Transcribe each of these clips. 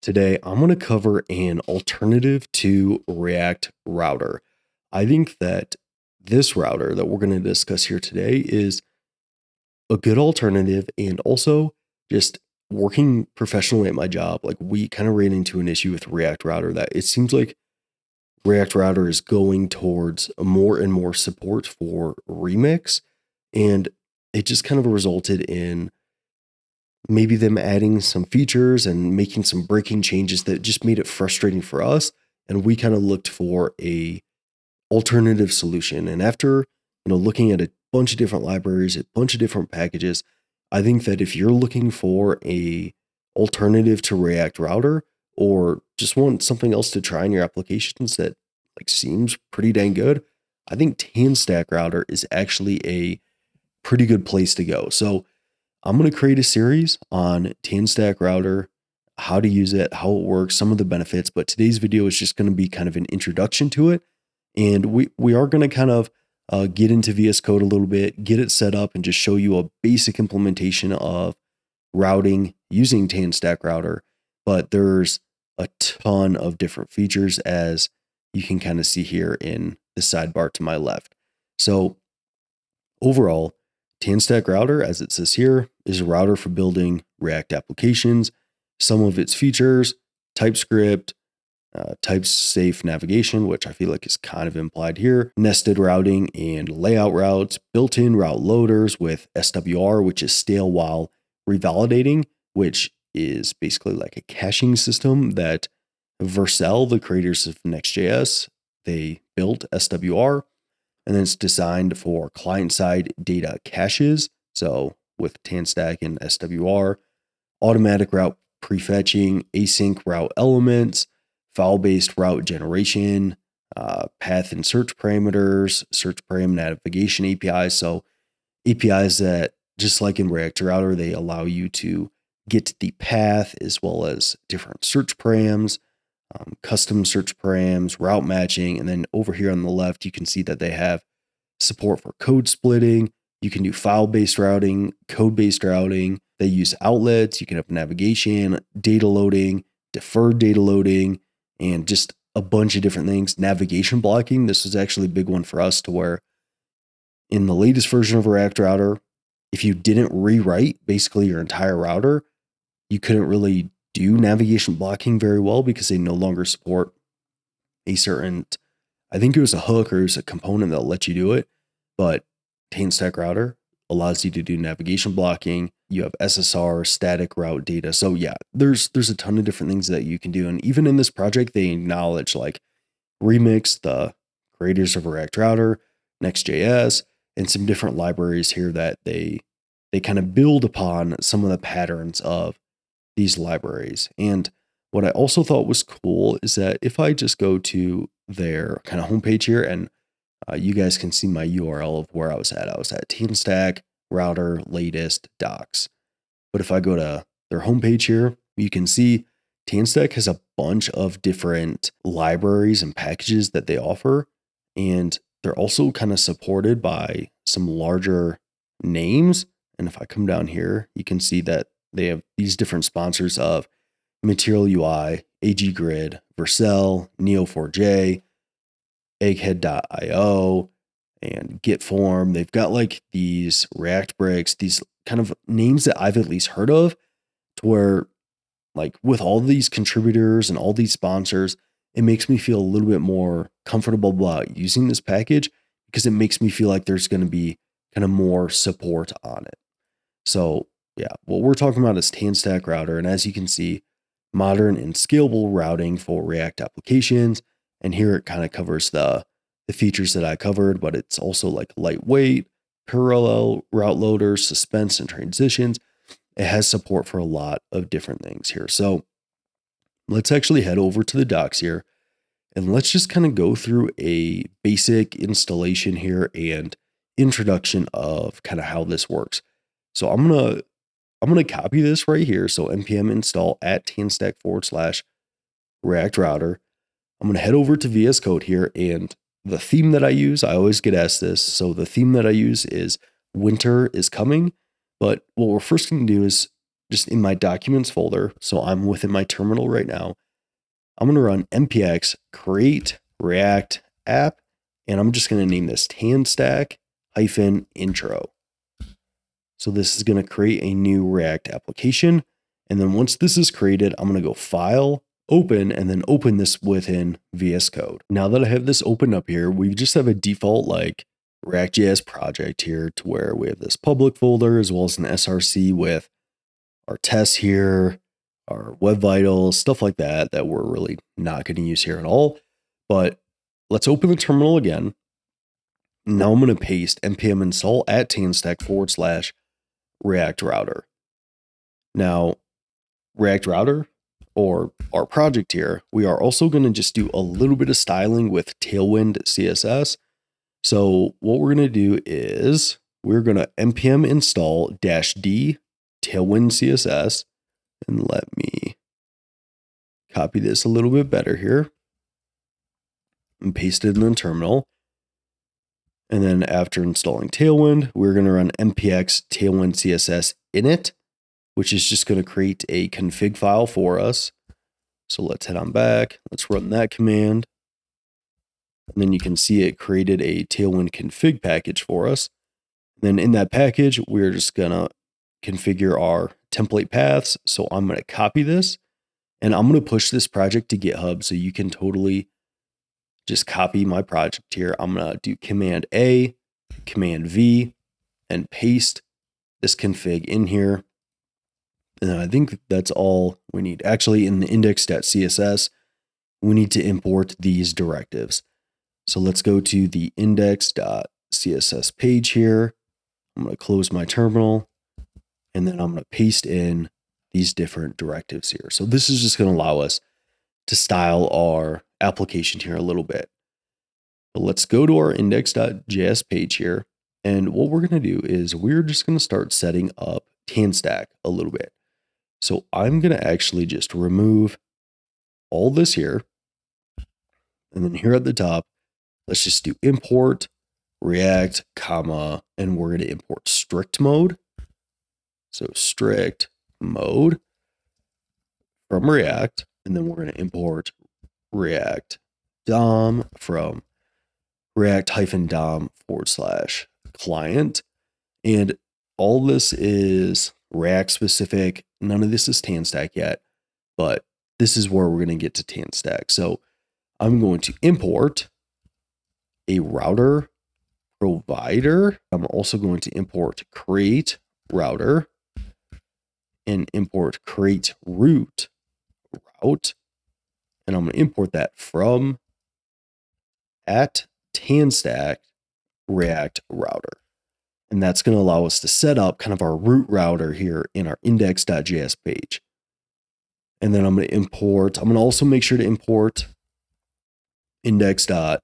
Today, I'm going to cover an alternative to React router. I think that this router that we're going to discuss here today is a good alternative and also just working professionally at my job. Like we kind of ran into an issue with React router that it seems like React router is going towards more and more support for remix. And it just kind of resulted in maybe them adding some features and making some breaking changes that just made it frustrating for us. And we kind of looked for a alternative solution. And after, looking at a bunch of different libraries, a bunch of different packages, I think that if you're looking for a alternative to React router or just want something else to try in your applications that seems pretty dang good, I think TanStack Router is actually a pretty good place to go. So I'm going to create a series on TanStack Router, how to use it, how it works, some of the benefits. But today's video is just going to be kind of an introduction to it. And we are going to kind of get into VS Code a little bit, get it set up, and just show you a basic implementation of routing using TanStack Router. But there's a ton of different features, as you can kind of see here in the sidebar to my left. So overall, TanStack Router, as it says here, is a router for building React applications. Some of its features: TypeScript, type-safe navigation, which I feel like is kind of implied here, nested routing and layout routes, built-in route loaders with SWR, which is stale while revalidating, which is basically like a caching system that Vercel, the creators of Next.js, they built SWR. And then it's designed for client-side data caches. So with TanStack and SWR, automatic route prefetching, async route elements, file-based route generation, path and search parameters, search param navigation APIs. So APIs that, just like in React Router, they allow you to get the path as well as different search params, custom search params, route matching. And then over here on the left, you can see that they have support for code splitting. You can do file-based routing, code-based routing. They use outlets. You can have navigation, data loading, deferred data loading, and just a bunch of different things. Navigation blocking. This was actually a big one for us, to where in the latest version of React Router, if you didn't rewrite basically your entire router, you couldn't really do navigation blocking very well because they no longer support a certain, I think it was a hook or it was a component that'll let you do it. But TanStack Router allows you to do navigation blocking. You have SSR, static route data. So yeah, there's a ton of different things that you can do. And even in this project, they acknowledge like Remix, the creators of React Router, Next.js, and some different libraries here that they kind of build upon some of the patterns of these libraries. And what I also thought was cool is that if I just go to their kind of homepage here, and you guys can see my URL of where I was at. I was at TanStack Router latest docs. But if I go to their homepage here, you can see TanStack has a bunch of different libraries and packages that they offer. And they're also kind of supported by some larger names. And if I come down here, you can see that they have these different sponsors of Material UI, AG Grid, Vercel, Neo4j, Egghead.io, and Gitform. They've got like these React bricks, these kind of names that I've at least heard of, to where like with all these contributors and all these sponsors, it makes me feel a little bit more comfortable about using this package because it makes me feel like there's going to be kind of more support on it. So yeah, what we're talking about is TanStack Router. And as you can see, modern and scalable routing for React applications. And here it kind of covers the features that I covered, but it's also like lightweight, parallel route loaders, suspense and transitions. It has support for a lot of different things here. So let's actually head over to the docs here and let's just kind of go through a basic installation here and introduction of kind of how this works. So I'm going to copy this right here. So npm install at tanstack /React Router. I'm going to head over to VS Code here, and the theme that I use, I always get asked this. So the theme that I use is winter is coming. But what we're first going to do is just in my documents folder, so I'm within my terminal right now, I'm going to run npx create react app, and I'm just going to name this TanStack -intro. So this is going to create a new React application. And then once this is created, I'm going to go File, Open, and then open this within VS Code. Now that I have this opened up here, we just have a default like React.js project here to where we have this public folder as well as an SRC with our tests here, our web vitals, stuff like that, that we're really not going to use here at all. But let's open the terminal again. Now I'm going to paste npm install at tanstack /React Router. Now, React Router, or our project here, we are also going to just do a little bit of styling with Tailwind CSS. So what we're going to do is we're going to npm install -d Tailwind CSS, and let me copy this a little bit better here and paste it in the terminal. And then after installing Tailwind, we're going to run npx Tailwind CSS init, which is just going to create a config file for us. So let's head on back. Let's run that command. And then you can see it created a Tailwind config package for us. And then in that package, we're just going to configure our template paths. So I'm going to copy this and I'm going to push this project to GitHub. So you can totally just copy my project here. I'm going to do Command A, Command V, and paste this config in here. And I think that's all we need. Actually, in the index.css, we need to import these directives. So let's go to the index.css page here. I'm going to close my terminal, and then I'm going to paste in these different directives here. So this is just going to allow us to style our application here a little bit. But let's go to our index.js page here. And what we're going to do is we're just going to start setting up TanStack a little bit. So I'm going to actually just remove all this here. And then here at the top, let's just do import React, comma, and we're going to import strict mode. So strict mode from React. And then we're going to import React DOM from React-DOM /client. And all this is React specific. None of this is TanStack yet, but this is where we're going to get to TanStack. So I'm going to import a router provider. I'm also going to import create router and import create route. And I'm going to import that from at TanStack React Router. And that's going to allow us to set up kind of our root router here in our index.js page. And then I'm going to also make sure to import index.css.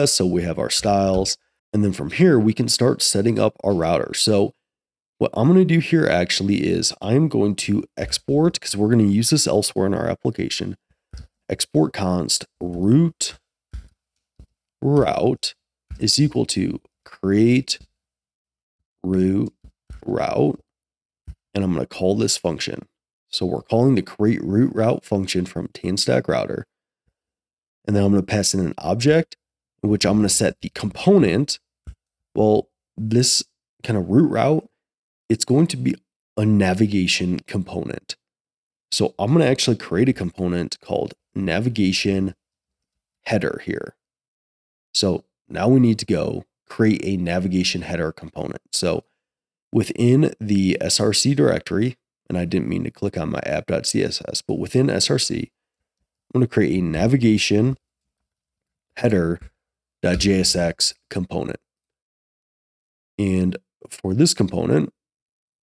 So we have our styles. And then from here, we can start setting up our router. So what I'm going to do here actually is I'm going to export, because we're going to use this elsewhere in our application, export const root route is equal to create root route. And I'm going to call this function. So we're calling the create root route function from TanStack Router. And then I'm going to pass in an object in which I'm going to set the component. Well, this kind of root route, it's going to be a navigation component. So I'm going to actually create a component called navigation header here. So now we need to go create a navigation header component. So within the SRC directory, and I didn't mean to click on my app.css, but within SRC, I'm going to create a navigation header.jsx component. And for this component,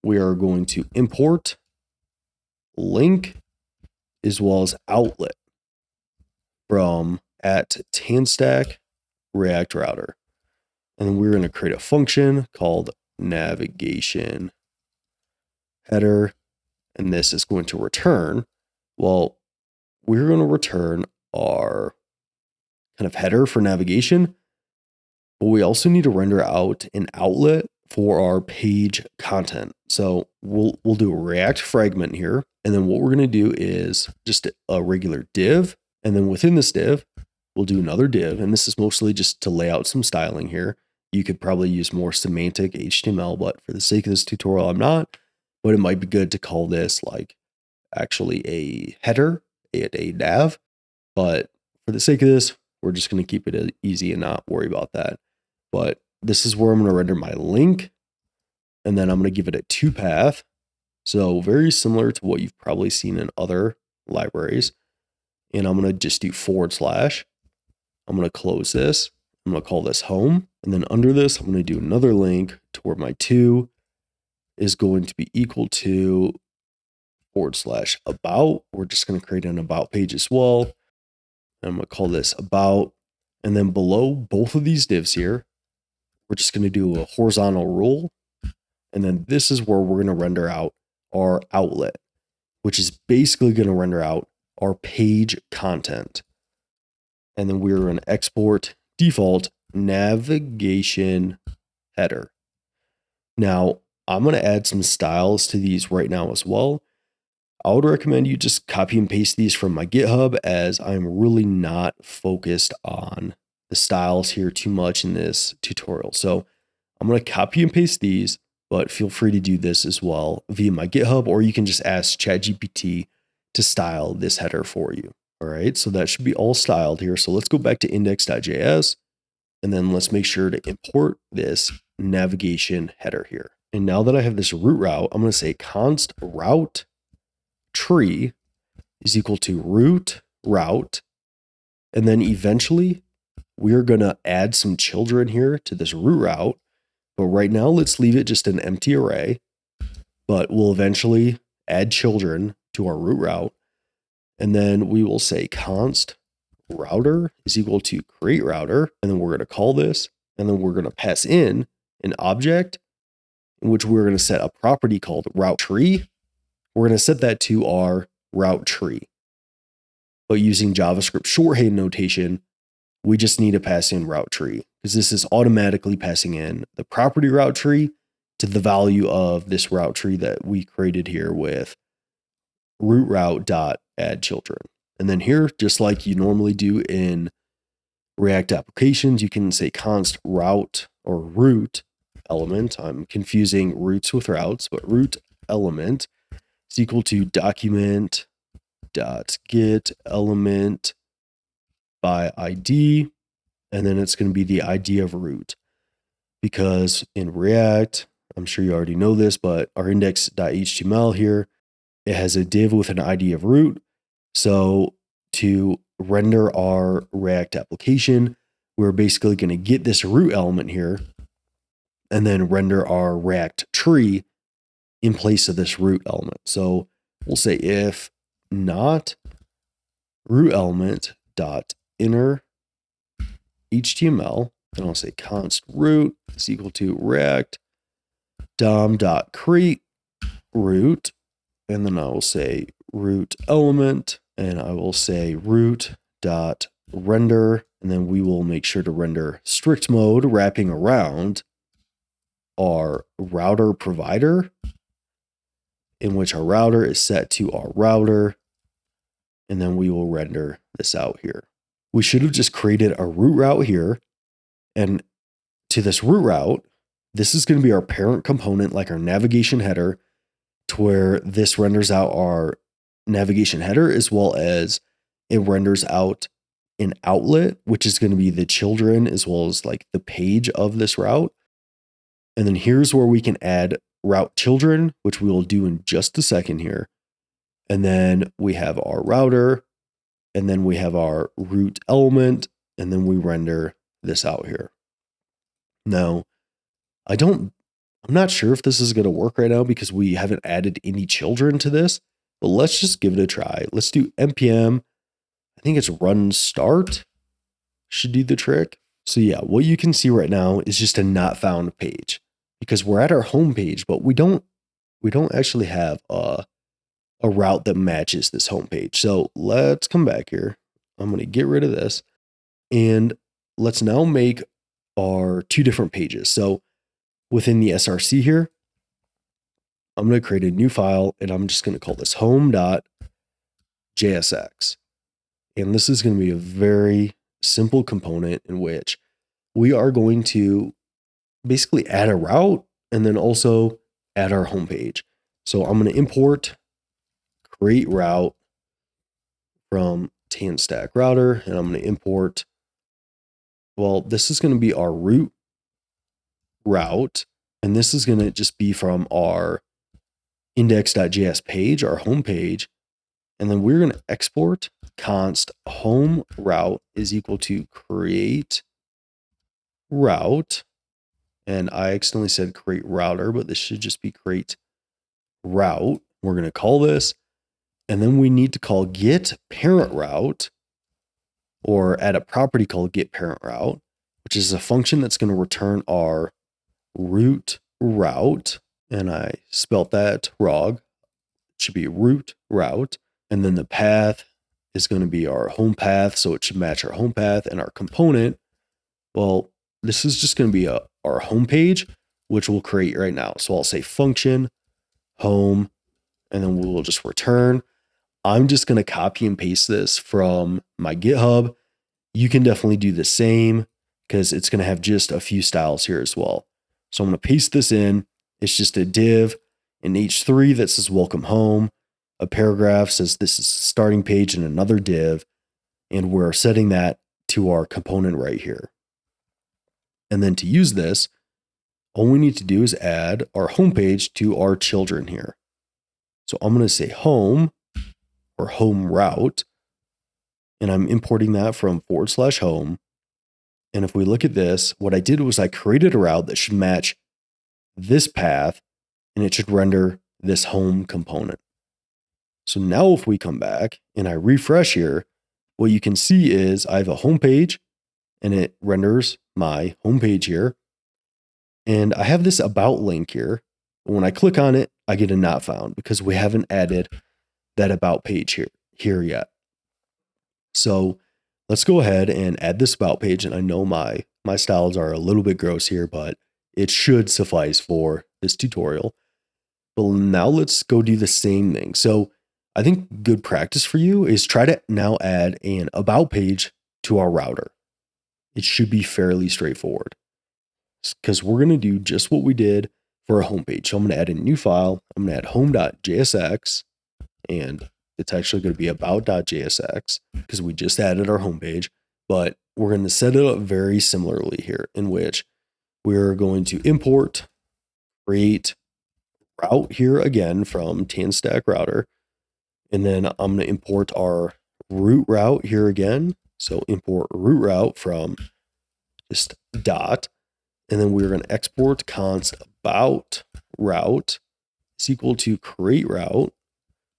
we are going to import link as well as outlet from at TanStack React Router. And then we're going to create a function called navigation header. And this is going to return, well, we're going to return our kind of header for navigation, but we also need to render out an outlet for our page content. So we'll do a React fragment here. And then what we're going to do is just a regular div. And then within this div, we'll do another div. And this is mostly just to lay out some styling here. You could probably use more semantic HTML, but for the sake of this tutorial, I'm not. But it might be good to call this like actually a header, a nav. But for the sake of this, we're just going to keep it easy and not worry about that. But this is where I'm going to render my link. And then I'm going to give it a toPath. So very similar to what you've probably seen in other libraries. And I'm going to just do /. I'm going to close this. I'm going to call this home. And then under this, I'm going to do another link to where my to is going to be equal to / about. We're just going to create an about page as well. And I'm going to call this about. And then below both of these divs here, we're just going to do a horizontal rule. And then this is where we're going to render out our outlet, which is basically going to render out our page content. And then we're going to export default navigation header. Now, I'm going to add some styles to these right now as well. I would recommend you just copy and paste these from my GitHub, as I'm really not focused on the styles here too much in this tutorial. So I'm going to copy and paste these, but feel free to do this as well via my GitHub, or you can just ask ChatGPT to style this header for you. All right, so that should be all styled here. So let's go back to index.js, and then let's make sure to import this navigation header here. And now that I have this root route, I'm going to say const route tree is equal to root route. And then eventually we're going to add some children here to this root route. But right now, let's leave it just an empty array, but we'll eventually add children to our root route. And then we will say const router is equal to create router. And then we're going to call this, and then we're going to pass in an object in which we're going to set a property called route tree. We're going to set that to our route tree. But using JavaScript shorthand notation, we just need to pass in route tree, because this is automatically passing in the property route tree to the value of this route tree that we created here with root route.add children. And then here, just like you normally do in React applications, you can say const route or root element. I'm confusing roots with routes, but root element is equal to document.get element by ID. And then it's going to be the ID of root, because in React, I'm sure you already know this, but our index.html here, it has a div with an ID of root. So to render our React application, we're basically going to get this root element here and then render our React tree in place of this root element. So we'll say if not root element dot inner HTML, and I'll say const root is equal to React dom.create root, and then I will say root element, and I will say root dot render, and then we will make sure to render strict mode wrapping around our router provider, in which our router is set to our router, and then we will render this out here. We should have just created a root route here, and to this root route, this is going to be our parent component, like our navigation header, to where this renders out our navigation header, as well as it renders out an outlet, which is going to be the children, as well as like the page of this route. And then here's where we can add route children, which we will do in just a second here. And then we have our router, and then we have our root element, and then we render this out here. Now, I'm not sure if this is going to work right now because we haven't added any children to this, but let's just give it a try. Let's do npm. I think it's run start should do the trick. So yeah, what you can see right now is just a not found page, because we're at our home page, but we don't actually have a route that matches this home page. So let's come back here. I'm going to get rid of this, and let's now make our two different pages. So within the SRC here, I'm going to create a new file and I'm just going to call this home.jsx. And this is going to be a very simple component in which we are going to basically add a route and then also add our homepage. So I'm going to import create route from TanStack Router, and I'm going to import, well, this is going to be our root route, and this is going to just be from our index.js page, our home page, and then we're going to export const home route is equal to create route, and I accidentally said create router, but this should just be create route. We're going to call this, and then we need to call get parent route, or add a property called get parent route, which is a function that's going to return our root route. And I spelt that wrong. It should be root route. And then the path is going to be our home path. So it should match our home path, and our component. Well, this is just going to be our home page, which we'll create right now. So I'll say function home, and then we will just return. I'm just going to copy and paste this from my GitHub. You can definitely do the same because it's going to have just a few styles here as well. So I'm going to paste this in. It's just a div, an H3 that says welcome home. A paragraph says this is the starting page, and another div. And we're setting that to our component right here. And then to use this, all we need to do is add our homepage to our children here. So I'm going to say home, or home route, and I'm importing that from /home. And if we look at this, what I did was I created a route that should match this path, and it should render this home component. So now if we come back and I refresh here, what you can see is I have a home page, and it renders my home page here. And I have this about link here. When I click on it, I get a not found because we haven't added that about page here yet. So let's go ahead and add this about page. And I know my styles are a little bit gross here, but it should suffice for this tutorial. But now let's go do the same thing. So I think good practice for you is try to now add an about page to our router. It should be fairly straightforward because we're going to do just what we did for a homepage. So I'm going to add a new file. I'm going to add home.jsx, and it's actually going to be about.jsx because we just added our homepage, but we're going to set it up very similarly here, in which we're going to import create route here again from TanStack Router. And then I'm going to import our root route here again. So import root route from just dot. And then we're going to export const about route is equal to create route,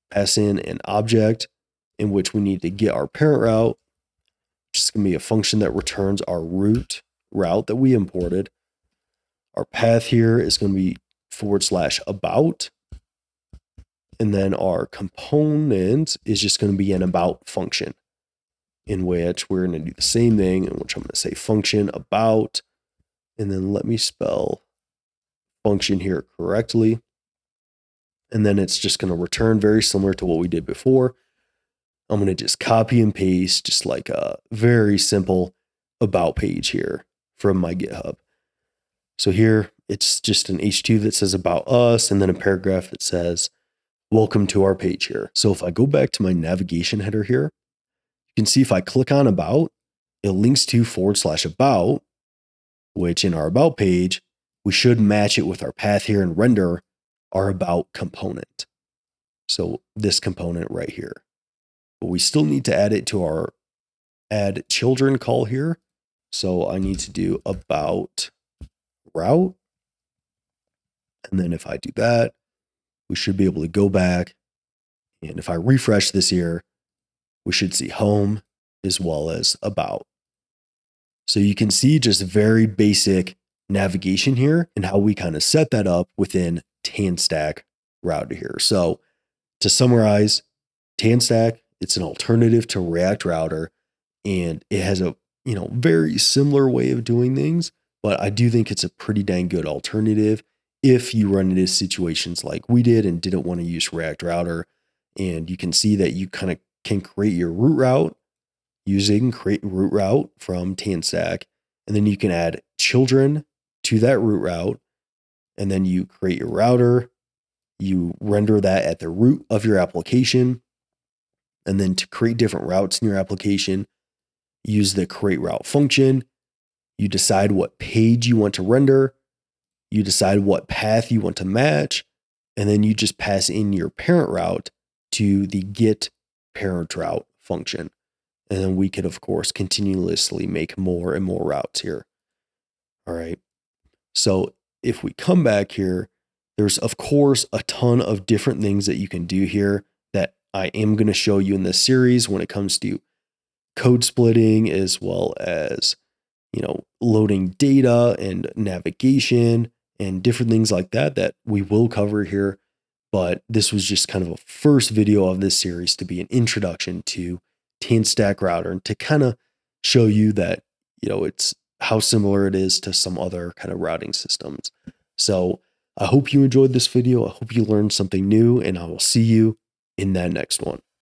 pass in an object in which we need to get our parent route, which is going to be a function that returns our root route that we imported. Our path here is going to be /about. And then our component is just going to be an about function, in which we're going to do the same thing, in which I'm going to say function about, and then let me spell function here correctly. And then it's just going to return very similar to what we did before. I'm going to just copy and paste just like a very simple about page here from my GitHub. So here it's just an H2 that says about us, and then a paragraph that says welcome to our page here. So if I go back to my navigation header here, you can see if I click on about, it links to /about, which in our about page, we should match it with our path here and render our about component. So this component right here. But we still need to add it to our add children call here. So I need to do about route. And then if I do that, we should be able to go back. And if I refresh this here, we should see home as well as about. So you can see just very basic navigation here and how we kind of set that up within TanStack Router here. So to summarize, TanStack, it's an alternative to React Router, and it has a very similar way of doing things, but I do think it's a pretty dang good alternative if you run into situations like we did and didn't want to use React Router. And you can see that you kind of can create your root route using create root route from TanStack. And then you can add children to that root route. And then you create your router. You render that at the root of your application. And then to create different routes in your application, use the create route function. You decide what page you want to render. You decide what path you want to match. And then you just pass in your parent route to the get parent route function. And then we could, of course, continuously make more and more routes here. All right. So if we come back here, there's, of course, a ton of different things that you can do here that I am going to show you in this series when it comes to code splitting, as well as, loading data and navigation and different things like that we will cover here. But this was just kind of a first video of this series to be an introduction to TanStack Router and to kind of show you that, it's how similar it is to some other kind of routing systems. So I hope you enjoyed this video. I hope you learned something new, and I will see you in that next one.